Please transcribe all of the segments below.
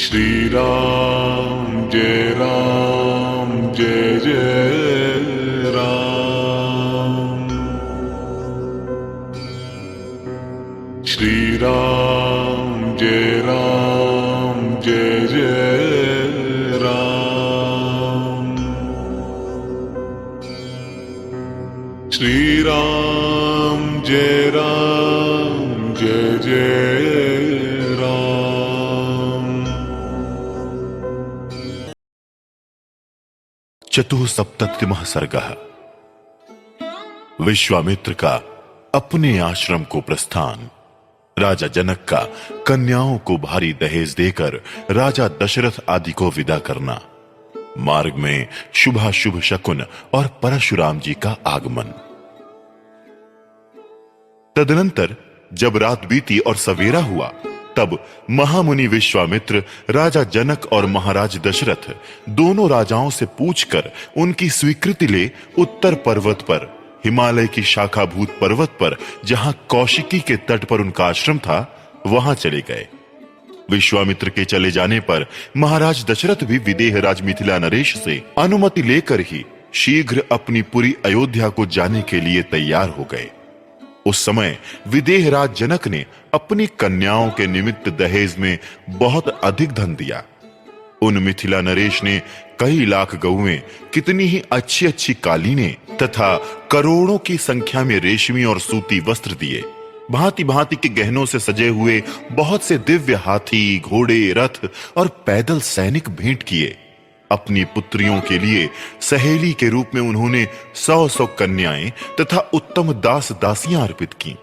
श्री राम जय राम जय जय राम। श्री राम जय राम जय जय राम। श्री राम जय राम जय जय राम। चतुःसप्ततिमः सर्गः। विश्वामित्र का अपने आश्रम को प्रस्थान। राजा जनक का कन्याओं को भारी दहेज देकर राजा दशरथ आदि को विदा करना। मार्ग में शुभाशुभ शकुन और परशुराम जी का आगमन। तदनंतर जब रात बीती और सवेरा हुआ, तब महामुनि विश्वामित्र राजा जनक और महाराज दशरथ दोनों राजाओं से पूछकर उनकी स्वीकृति ले उत्तर पर्वत पर, हिमालय की शाखाभूत पर्वत पर, जहां कौशिकी के तट पर उनका आश्रम था, वहां चले गए। विश्वामित्र के चले जाने पर महाराज दशरथ भी विदेहराज मिथिला नरेश से अनुमति लेकर ही शीघ्र अपनी पूरी अयोध्या को जाने के लिए तैयार हो गए। उस समय विदेहराज जनक ने अपनी कन्याओं के निमित्त दहेज में बहुत अधिक धन दिया। उन मिथिला नरेश ने कई लाख गौएं, कितनी ही अच्छी अच्छी कालीनें तथा करोड़ों की संख्या में रेशमी और सूती वस्त्र दिए। भांति भांति के गहनों से सजे हुए बहुत से दिव्य हाथी, घोड़े, रथ और पैदल सैनिक भेंट किए। अपनी पुत्रियों के लिए सहेली के रूप में उन्होंने 100 कन्याएं तथा उत्तम दास दासियां अर्पित की।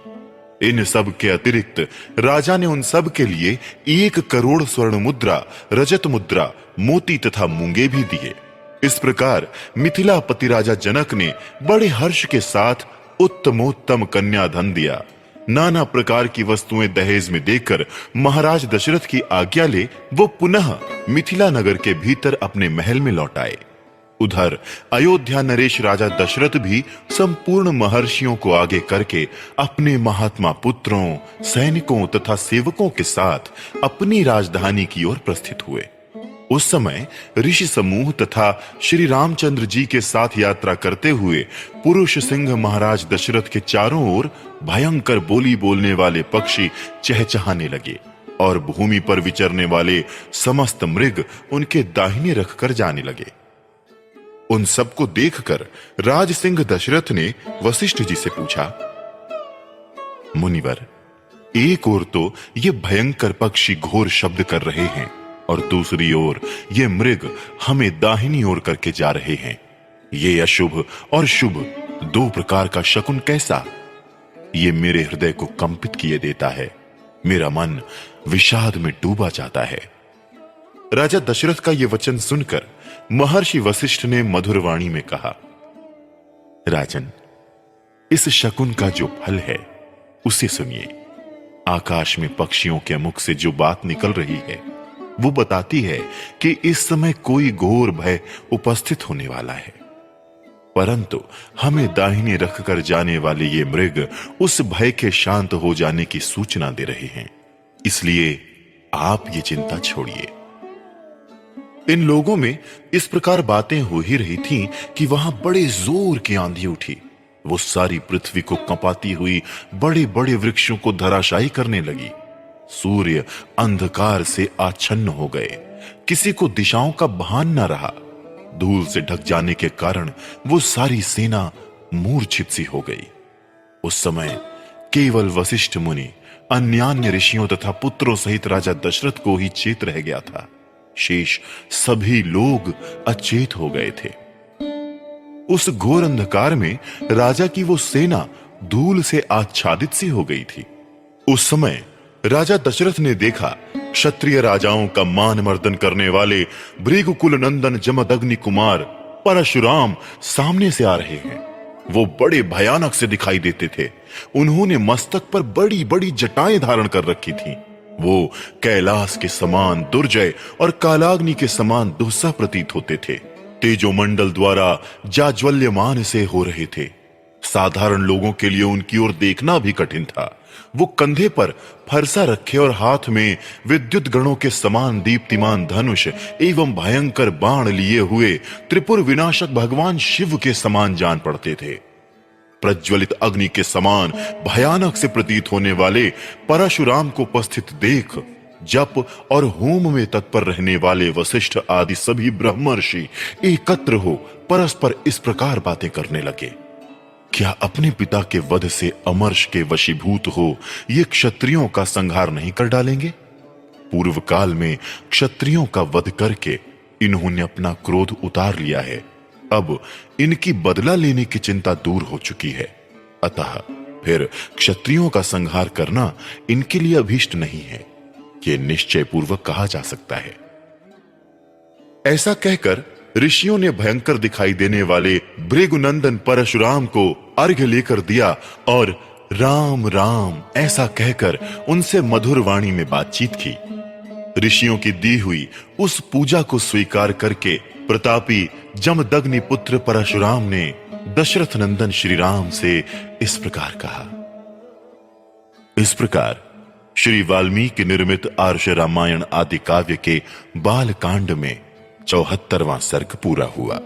इन सब के अतिरिक्त राजा ने उन सब के लिए 1 करोड़ स्वर्ण मुद्रा, रजत मुद्रा, मोती तथा मूंगे भी दिए। इस प्रकार मिथिलापति राजा जनक ने बड़े हर्ष के साथ उत्तमोत्तम कन्या धन दिया। नाना प्रकार की वस्तुएं दहेज में देकर महाराज दशरथ की आज्ञा ले वो पुनः मिथिला नगर के भीतर अपने महल में लौट आए। उधर अयोध्या नरेश राजा दशरथ भी संपूर्ण महर्षियों को आगे करके अपने महात्मा पुत्रों, सैनिकों तथा सेवकों के साथ अपनी राजधानी की ओर प्रस्थित हुए। उस समय ऋषि समूह तथा श्री रामचंद्र जी के साथ यात्रा करते हुए पुरुष सिंह महाराज दशरथ के चारों ओर भयंकर बोली बोलने वाले पक्षी चहचहाने लगे और भूमि पर विचरने वाले समस्त मृग उनके दाहिने रखकर जाने लगे। उन सबको देखकर राज सिंह दशरथ ने वशिष्ठ जी से पूछा, मुनिवर, एक ओर तो ये भयंकर पक्षी घोर शब्द कर रहे हैं और दूसरी ओर ये मृग हमें दाहिनी ओर करके जा रहे हैं। ये अशुभ और शुभ 2 प्रकार का शकुन कैसा? ये मेरे हृदय को कंपित किए देता है। मेरा मन विषाद में डूबा जाता है। राजा दशरथ का यह वचन सुनकर महर्षि वशिष्ठ ने मधुर वाणी में कहा, राजन, इस शकुन का जो फल है उसे सुनिए। आकाश में पक्षियों के मुख से जो बात निकल रही है वो बताती है कि इस समय कोई घोर भय उपस्थित होने वाला है, परंतु हमें दाहिने रखकर जाने वाले ये मृग उस भय के शांत हो जाने की सूचना दे रहे हैं। इसलिए आप ये चिंता छोड़िए। इन लोगों में इस प्रकार बातें हो ही रही थीं कि वहां बड़े जोर की आंधी उठी। वो सारी पृथ्वी को कंपाती हुई बड़े बड़े वृक्षों को धराशायी करने लगी। सूर्य अंधकार से आच्छन्न हो गए। किसी को दिशाओं का भान न रहा। धूल से ढक जाने के कारण वो सारी सेना मूर्छित सी हो गई। उस समय केवल वशिष्ठ मुनि, अन्यान्य ऋषियों तथा पुत्रों सहित राजा दशरथ को ही चेत रह गया था। शेष सभी लोग अचेत हो गए थे। उस घोर अंधकार में राजा की वो सेना धूल से आच्छादित सी हो गई थी। उस समय राजा दशरथ ने देखा क्षत्रिय राजाओं का मान मर्दन करने वाले भृगुकुल नंदन जमदग्नि कुमार परशुराम सामने से आ रहे हैं। वो बड़े भयानक से दिखाई देते थे। उन्होंने मस्तक पर बड़ी बड़ी जटाएं धारण कर रखी थीं। वो कैलाश के समान दुर्जय और कालाग्नि के समान दुस्सह प्रतीत होते थे। तेजोमंडल द्वारा जाज्वल्यमान से हो रहे थे। साधारण लोगों के लिए उनकी ओर देखना भी कठिन था। वो कंधे पर फरसा रखे और हाथ में विद्युत गणों के समान दीप्तिमान धनुष एवं भयंकर बाण लिए हुए त्रिपुर विनाशक भगवान शिव के समान जान पड़ते थे। प्रज्वलित अग्नि के समान भयानक से प्रतीत होने वाले परशुराम को उपस्थित देख जप और होम में तत्पर रहने वाले वशिष्ठ आदि सभी ब्रह्मर्षि एकत्र हो परस्पर इस प्रकार बातें करने लगे। क्या अपने पिता के वध से अमर्ष के वशीभूत हो ये क्षत्रियों का संहार नहीं कर डालेंगे? पूर्व काल में क्षत्रियों का वध करके इन्होंने अपना क्रोध उतार लिया है। अब इनकी बदला लेने की चिंता दूर हो चुकी है। अतः फिर क्षत्रियों का संहार करना इनके लिए अभीष्ट नहीं है, ये निश्चय पूर्वक कहा जा सकता है। ऐसा कहकर ऋषियों ने भयंकर दिखाई देने वाले भृगुनंदन परशुराम को अर्घ्य लेकर दिया और राम राम ऐसा कहकर उनसे मधुर वाणी में बातचीत की। ऋषियों की दी हुई उस पूजा को स्वीकार करके प्रतापी जमदग्नि पुत्र परशुराम ने दशरथ नंदन श्री राम से इस प्रकार कहा। इस प्रकार श्री वाल्मीकि निर्मित आर्ष रामायण आदि काव्य के बाल कांड में 74वां सर्ग पूरा हुआ।